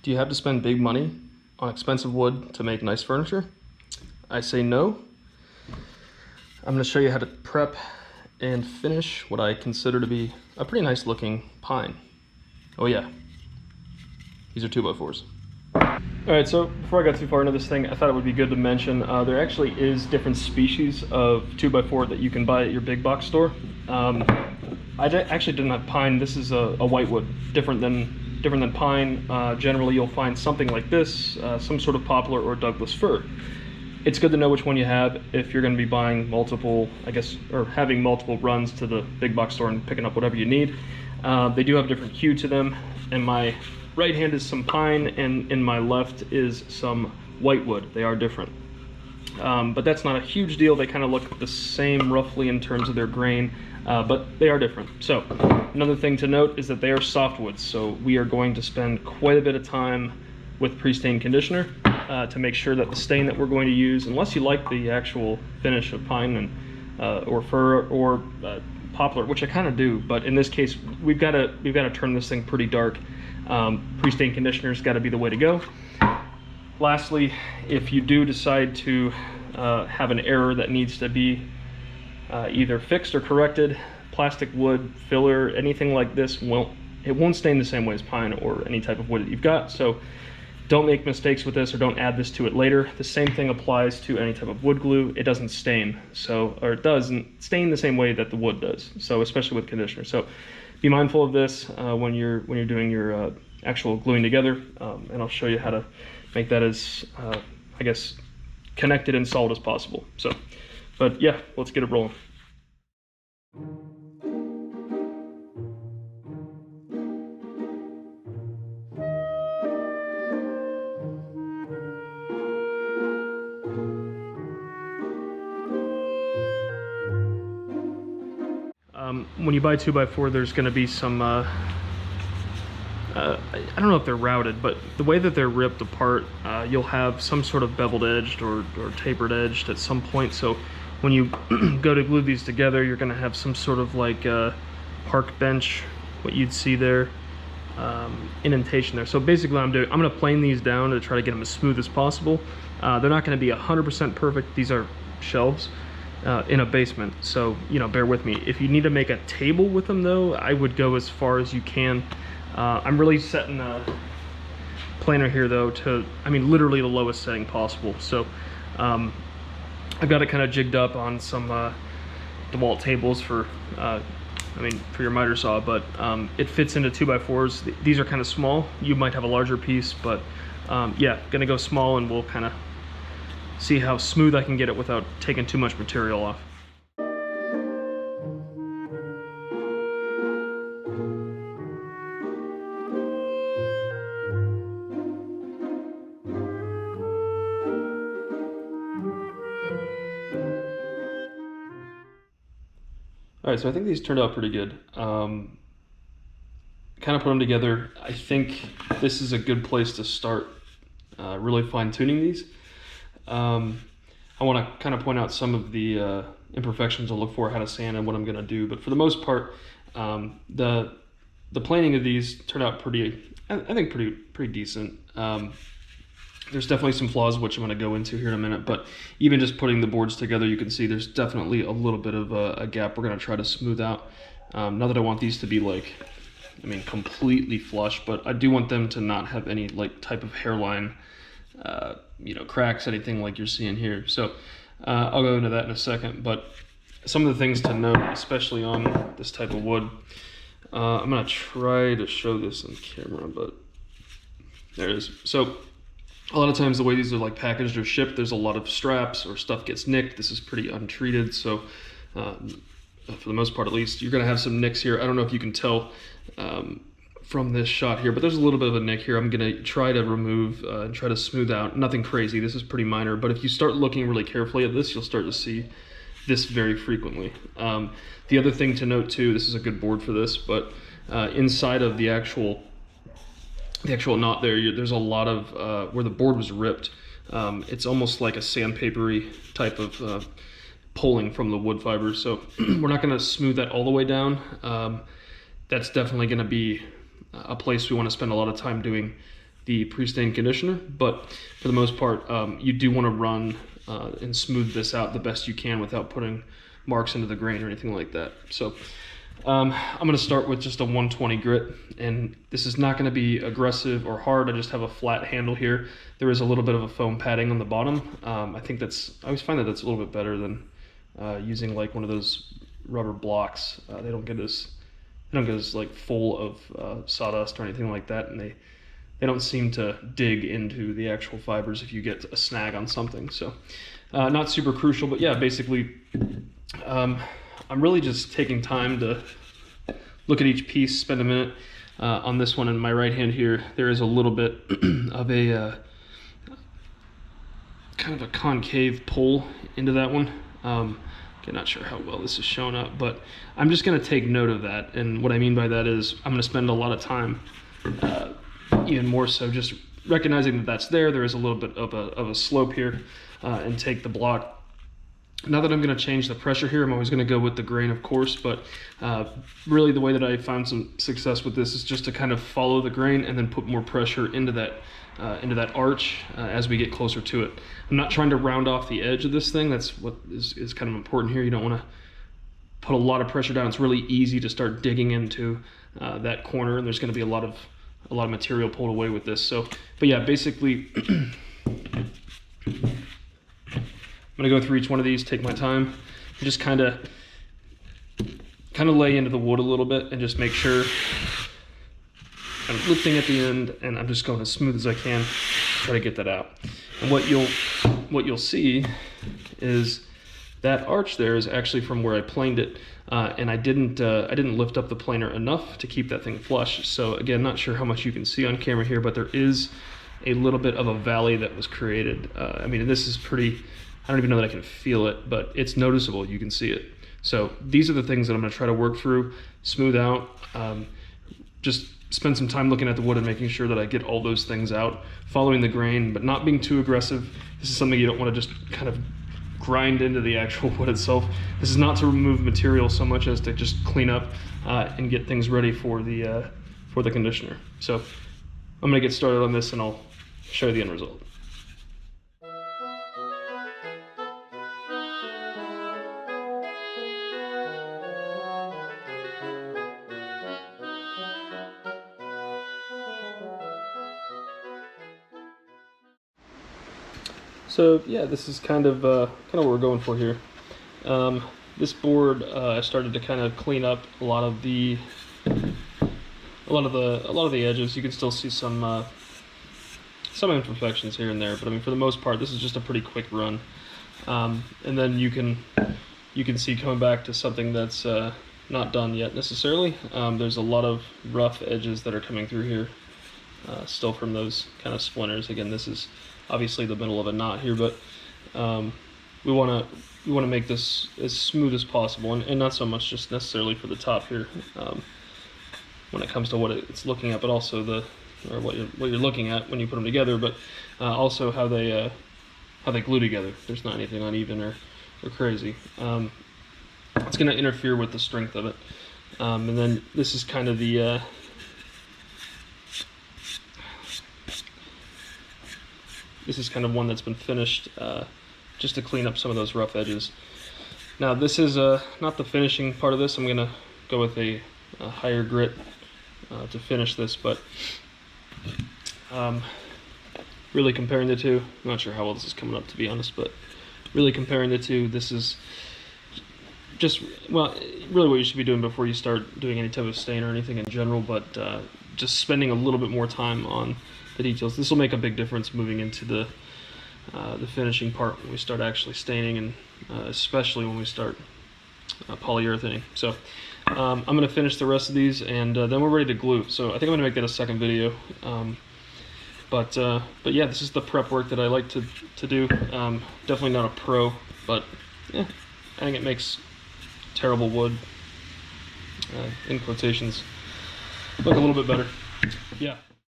Do you have to spend big money on expensive wood to make nice furniture? I say no. I'm going to show you how to prep and finish what I consider to be a pretty nice looking pine. Oh yeah, these are 2x4s. All right, so before I got too far into this thing, I thought it would be good to mention there actually is different species of 2x4 that you can buy at your big box store. I actually didn't have pine. This is a whitewood, different than pine. Generally, you'll find something like this, some sort of poplar or Douglas fir. It's good to know which one you have if you're going to be buying multiple, I guess, or having multiple runs to the big box store and picking up whatever you need. They do have a different hue to them. In my right hand is some pine, and in my left is some whitewood. They are different. But that's not a huge deal. They kind of look the same roughly in terms of their grain, but they are different. So another thing to note is that they are softwoods. So we are going to spend quite a bit of time with pre-stain conditioner to make sure that the stain that we're going to use, unless you like the actual finish of pine and or fir or poplar, which I kind of do, but in this case we've got to turn this thing pretty dark. Pre-stain conditioner's got to be the way to go. Lastly, if you do decide to have an error that needs to be either fixed or corrected, plastic, wood, filler, anything like this won't stain the same way as pine or any type of wood that you've got. So don't make mistakes with this, or don't add this to it later. The same thing applies to any type of wood glue. It doesn't stain, or it doesn't stain the same way that the wood does. So especially with conditioner. So be mindful of this when you're doing your actual gluing together, and I'll show you how to make that as I guess connected and solid as possible. So, but yeah, let's get it rolling. When you buy 2x4, there's going to be some, I don't know if they're routed, but the way that they're ripped apart, you'll have some sort of beveled edged or tapered edged at some point. So when you go to glue these together, you're going to have some sort of like park bench, what you'd see there, indentation there. So basically what I'm doing, I'm going to plane these down to try to get them as smooth as possible. They're not going to be 100% perfect. These are shelves in a basement, so bear with me. If you need to make a table with them though, I would go as far as you can. I'm really setting a planer here though to, literally the lowest setting possible. So I've got it kind of jigged up on some DeWalt tables for for your miter saw, but it fits into 2x4s. These are kind of small. You might have a larger piece, but yeah, gonna go small, and we'll kind of see how smooth I can get it without taking too much material off. All right, so I think these turned out pretty good. Kind of put them together. I think this is a good place to start really fine-tuning these. I want to kind of point out some of the imperfections I'll look for, how to sand, and what I'm going to do. But for the most part, the planing of these turned out pretty, I think pretty decent. There's definitely some flaws, which I'm going to go into here in a minute. But even just putting the boards together, you can see there's definitely a little bit of a gap we're going to try to smooth out. Not that I want these to be like, completely flush, but I do want them to not have any like type of hairline, cracks, anything like you're seeing here. So I'll go into that in a second, but some of the things to note, especially on this type of wood, I'm gonna try to show this on camera, but there it is. So a lot of times the way these are like packaged or shipped, there's a lot of straps or stuff gets nicked. This is pretty untreated, so for the most part at least, you're gonna have some nicks here. I don't know if you can tell from this shot here, but there's a little bit of a nick here. I'm gonna try to remove and try to smooth out. Nothing crazy, this is pretty minor, but if you start looking really carefully at this, you'll start to see this very frequently. The other thing to note too, this is a good board for this, but inside of the actual knot there's a lot of where the board was ripped. It's almost like a sandpapery type of pulling from the wood fiber, so we're not going to smooth that all the way down. That's definitely going to be a place we want to spend a lot of time doing the pre-stain conditioner, but for the most part, you do want to run and smooth this out the best you can without putting marks into the grain or anything like that. So I'm going to start with just a 120 grit, and this is not going to be aggressive or hard. I just have a flat handle here. There is a little bit of a foam padding on the bottom. I always find that that's a little bit better than using like one of those rubber blocks. They don't get as like full of sawdust or anything like that, and they don't seem to dig into the actual fibers if you get a snag on something. So not super crucial, but yeah, basically I'm really just taking time to look at each piece, spend a minute on this one. In my right hand here, there is a little bit of a kind of a concave pull into that one. Okay, not sure how well this is showing up, but I'm just going to take note of that. And what I mean by that is I'm going to spend a lot of time, even more so, just recognizing that that's there. There is a little bit of a slope here, and take the block. Not that I'm going to change the pressure here. I'm always going to go with the grain, of course, but really the way that I found some success with this is just to kind of follow the grain and then put more pressure into that arch as we get closer to it. I'm not trying to round off the edge of this thing. That's what is kind of important here. You don't want to put a lot of pressure down. It's really easy to start digging into that corner, and there's going to be a lot of material pulled away with this. So, but yeah, basically I'm gonna go through each one of these, take my time, and just kind of lay into the wood a little bit and just make sure I'm lifting at the end, and I'm just going as smooth as I can, try to get that out. And what you'll see is that arch there is actually from where I planed it, and I didn't lift up the planer enough to keep that thing flush. So again, not sure how much you can see on camera here, but there is a little bit of a valley that was created. I mean, this is pretty, I don't even know that I can feel it, but it's noticeable. You can see it. So these are the things that I'm going to try to work through, smooth out, just spend some time looking at the wood and making sure that I get all those things out, following the grain, but not being too aggressive. This is something you don't want to just kind of grind into the actual wood itself. This is not to remove material so much as to just clean up and get things ready for the conditioner. So I'm going to get started on this, and I'll show you the end result. So yeah, this is kind of what we're going for here. This board, I started to kind of clean up a lot of the edges. You can still see some imperfections here and there, but I mean, for the most part, this is just a pretty quick run. And then you can see coming back to something that's not done yet necessarily. There's a lot of rough edges that are coming through here, still from those kind of splinters. Again, this is obviously the middle of a knot here, but we want to make this as smooth as possible, and not so much just necessarily for the top here when it comes to what it's looking at, but also what you're looking at when you put them together, but also how they glue together. There's not anything uneven or crazy. It's going to interfere with the strength of it. And then this is kind of the this is kind of one that's been finished just to clean up some of those rough edges. Now this is not the finishing part of this. I'm going to go with a higher grit to finish this, but really comparing the two, I'm not sure how well this is coming up, to be honest, but really comparing the two, this is just, well, really what you should be doing before you start doing any type of stain or anything in general, but just spending a little bit more time on the details. This will make a big difference moving into the finishing part when we start actually staining, and especially when we start polyurethaning. So I'm going to finish the rest of these, and then we're ready to glue. So I think I'm going to make that a second video. But yeah, this is the prep work that I like to do. Definitely not a pro, but yeah, I think it makes terrible wood, in quotations, look a little bit better. Yeah.